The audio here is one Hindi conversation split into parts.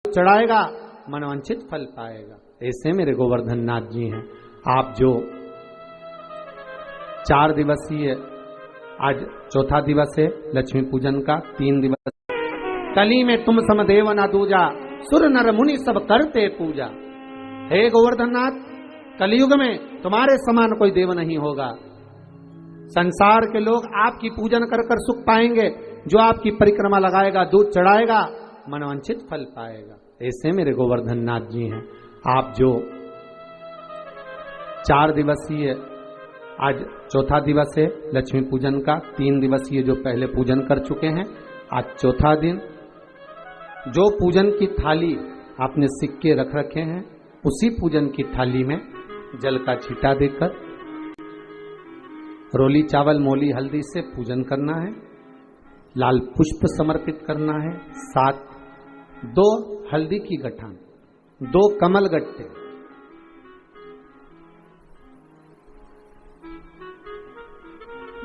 चढ़ाएगा मनवांछित फल पाएगा। ऐसे मेरे गोवर्धन नाथ जी हैं। आप जो 4 दिवसीय, आज चौथा दिवस है लक्ष्मी पूजन का, 3 दिवस, कली में तुम समदेव ना दूजा, सुर नर मुनि सब करते पूजा। हे गोवर्धन नाथ, कलयुग में तुम्हारे समान कोई देव नहीं होगा। संसार के लोग आपकी पूजन कर कर सुख पाएंगे। जो आपकी परिक्रमा लगाएगा, दूध चढ़ाएगा, मनवांछित फल पाएगा। ऐसे मेरे गोवर्धन नाथ जी हैं। आप जो 4 दिवसीय, आज चौथा दिवस है लक्ष्मी पूजन का, 3 दिवसीय जो पहले पूजन कर चुके हैं, आज चौथा दिन। जो पूजन की थाली आपने सिक्के रख रखे हैं, उसी पूजन की थाली में जल का छींटा देकर रोली चावल मोली हल्दी से पूजन करना है। लाल पुष्प समर्पित करना है। 7 2 हल्दी की गठान, 2 कमल गट्टे,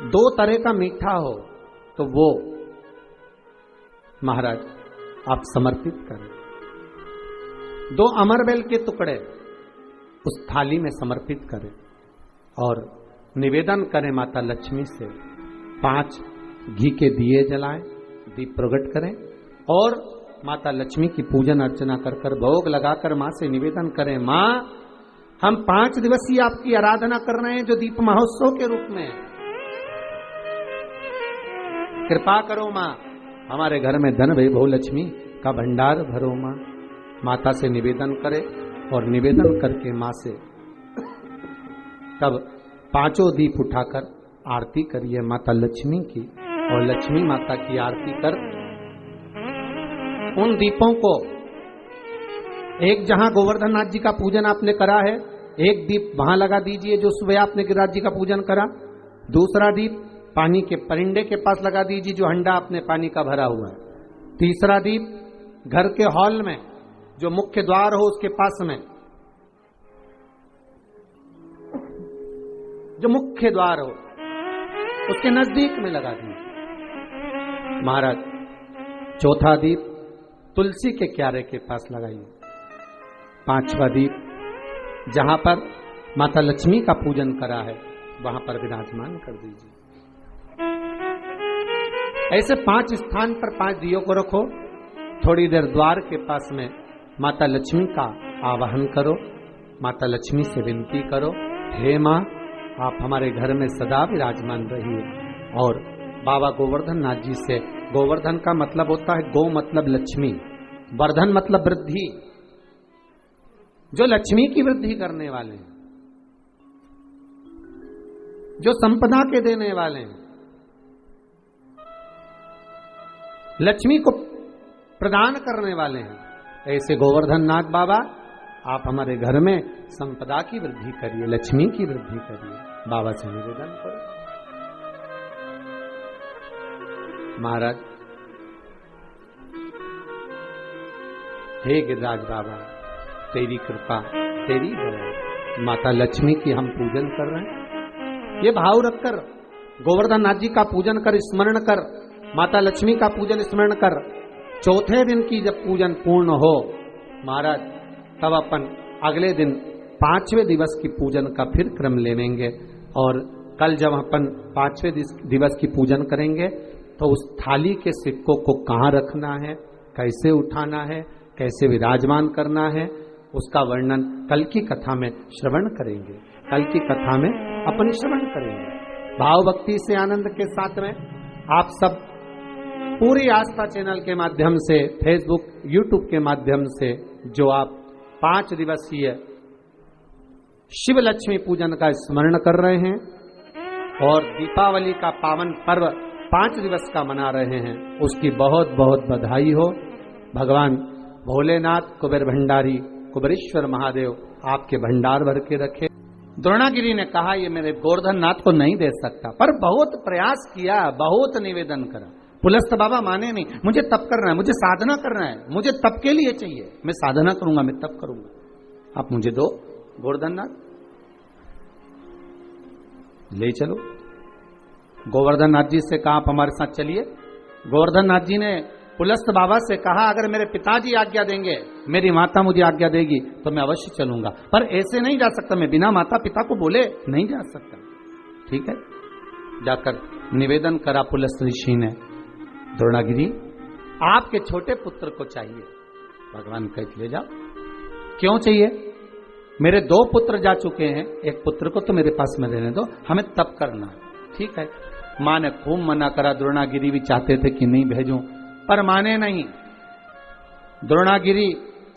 2 तरह का मीठा हो तो वो महाराज आप समर्पित करें। 2 अमरबेल के टुकड़े उस थाली में समर्पित करें और निवेदन करें माता लक्ष्मी से। 5 घी के दिए जलाएं, दीप प्रकट करें और माता लक्ष्मी की पूजन अर्चना कर कर भोग लगाकर मां से निवेदन करें, मां हम 5 दिवसीय आपकी आराधना कर रहे हैं जो दीप महोत्सव के रूप में। कृपा करो मां, हमारे घर में धन वैभव लक्ष्मी का भंडार भरो मां। माता से निवेदन करे और निवेदन करके मां से तब 5 दीप उठाकर आरती करिए माता लक्ष्मी की और लक्ष्मी माता की आरती कर उन दीपों को, एक जहां गोवर्धन नाथ जी का पूजन आपने करा है, एक दीप वहां लगा दीजिए जो सुबह आपने गिरिराज जी का पूजन करा। दूसरा दीप पानी के परिंदे के पास लगा दीजिए जो हंडा आपने पानी का भरा हुआ है। तीसरा दीप घर के हॉल में जो मुख्य द्वार हो उसके पास में, जो मुख्य द्वार हो उसके नजदीक में लगा दीजिए महाराज। चौथा दीप तुलसी के क्यारे के पास लगाइए। 5वां दीप जहां पर माता लक्ष्मी का पूजन करा है वहां पर विराजमान कर दीजिए। ऐसे 5 स्थान पर 5 दियों को रखो। थोड़ी देर द्वार के पास में माता लक्ष्मी का आवाहन करो। माता लक्ष्मी से विनती करो, हे मां आप हमारे घर में सदा विराजमान रहिए। और बाबा गोवर्धन नाथ जी से, गोवर्धन का मतलब होता है गो मतलब लक्ष्मी, वर्धन मतलब वृद्धि, जो लक्ष्मी की वृद्धि करने वाले हैं, जो संपदा के देने वाले हैं, लक्ष्मी को प्रदान करने वाले हैं। ऐसे गोवर्धन नाथ बाबा आप हमारे घर में संपदा की वृद्धि करिए, लक्ष्मी की वृद्धि करिए। बाबा से निवेदन करो। महाराज, हे गिरिराज बाबा तेरी कृपा, तेरी दया, माता लक्ष्मी की हम पूजन कर रहे हैं। ये भाव रखकर गोवर्धन नाथ जी का पूजन कर, स्मरण कर, माता लक्ष्मी का पूजन स्मरण कर। चौथे दिन की जब पूजन पूर्ण हो महाराज, तब अपन अगले दिन 5वें दिवस की पूजन का फिर क्रम लेंगे। और कल जब अपन 5वें दिवस की पूजन करेंगे तो उस थाली के सिक्कों को कहाँ रखना है, कैसे उठाना है, कैसे विराजमान करना है, उसका वर्णन कल की कथा में श्रवण करेंगे। कल की कथा में अपन श्रवण करेंगे भाव भक्ति से, आनंद के साथ में। आप सब पूरी आस्था चैनल के माध्यम से, फेसबुक यूट्यूब के माध्यम से जो आप 5 दिवसीय शिव लक्ष्मी पूजन का स्मरण कर रहे हैं और दीपावली का पावन पर्व 5 दिवस का मना रहे हैं, उसकी बहुत बहुत बधाई हो। भगवान भोलेनाथ, कुबेर भंडारी, कुबेरेश्वर महादेव आपके भंडार भर के रखे। द्रोणागिरी ने कहा ये मेरे गोवर्धन नाथ को नहीं दे सकता, पर बहुत प्रयास किया, बहुत निवेदन करा। पुलस्त बाबा माने नहीं, मुझे तप करना है, मुझे साधना करना है, मुझे तप के लिए चाहिए, मैं साधना करूंगा, मैं तप करूंगा, आप मुझे दो गोवर्धन नाथ। ले चलो। गोवर्धन नाथ जी से कहा आप हमारे साथ चलिए। गोवर्धन नाथ जी ने पुलस्त बाबा से कहा, अगर मेरे पिताजी आज्ञा देंगे, मेरी माता मुझे आज्ञा देगी तो मैं अवश्य चलूंगा, पर ऐसे नहीं जा सकता, मैं बिना माता पिता को बोले नहीं जा सकता। ठीक है, जाकर निवेदन करा पुलस्त ऋषि ने, द्रोणागिरी आपके छोटे पुत्र को चाहिए। भगवान कह ले जाओ। क्यों चाहिए? मेरे 2 पुत्र जा चुके हैं, एक पुत्र को तो मेरे पास में रहने दो, हमें तप करना। ठीक है, मां ने खूब मना करा, द्रोणागिरी भी चाहते थे कि नहीं भेजूं, पर माने नहीं। द्रोणागिरी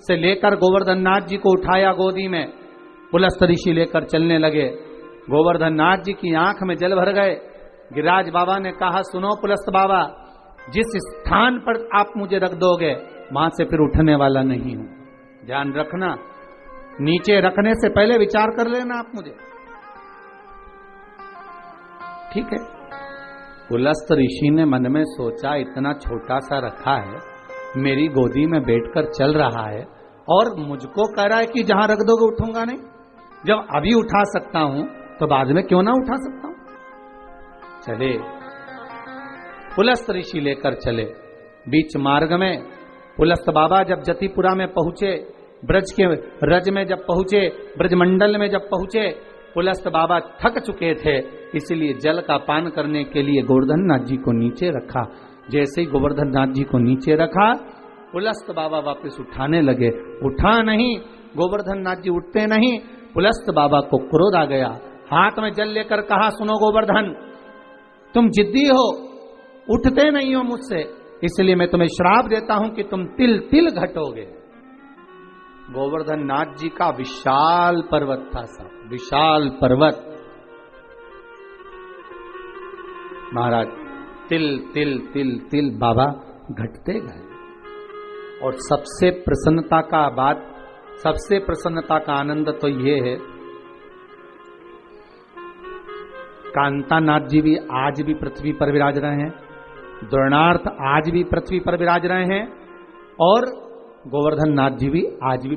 से लेकर गोवर्धन नाथ जी को उठाया गोदी में, पुलस्त ऋषि लेकर चलने लगे। गोवर्धन नाथ जी की आंख में जल भर गए। गिरिराज बाबा ने कहा, सुनो पुलस्त बाबा, जिस स्थान पर आप मुझे रख दोगे वहां से फिर उठने वाला नहीं हूं, ध्यान रखना। नीचे रखने से पहले विचार कर लेना आप मुझे। ठीक है, पुलस्त ऋषि ने मन में सोचा, इतना छोटा सा रखा है, मेरी गोदी में बैठकर चल रहा है और मुझको कह रहा है कि जहां रख दोगे उठूंगा नहीं। जब अभी उठा सकता हूं तो बाद में क्यों ना उठा सकता हूं। चले, पुलस्त ऋषि लेकर चले। बीच मार्ग में पुलस्त बाबा जब जतिपुरा में पहुंचे, ब्रज के रज में जब पहुंचे, ब्रजमंडल में जब पहुंचे, पुलस्त बाबा थक चुके थे, इसलिए जल का पान करने के लिए गोवर्धन नाथ जी को नीचे रखा। जैसे ही गोवर्धन नाथ जी को नीचे रखा, पुलस्त बाबा वापस उठाने लगे। उठा नहीं, गोवर्धन नाथ जी उठते नहीं। पुलस्त बाबा को क्रोध आ गया, हाथ में जल लेकर कहा, सुनो गोवर्धन, तुम जिद्दी हो, उठते नहीं हो मुझसे, इसलिए मैं तुम्हें श्राप देता हूं कि तुम तिल तिल घटोगे। गोवर्धन नाथ जी का विशाल पर्वत था, साहब, विशाल पर्वत। महाराज तिल तिल तिल तिल बाबा घटते गए। और सबसे प्रसन्नता का बात, सबसे प्रसन्नता का आनंद तो ये है, कांतानाथ जी भी आज भी पृथ्वी पर विराज रहे हैं, द्रोणार्थ आज भी पृथ्वी पर विराज रहे हैं, और गोवर्धन नाथ जी भी आज भी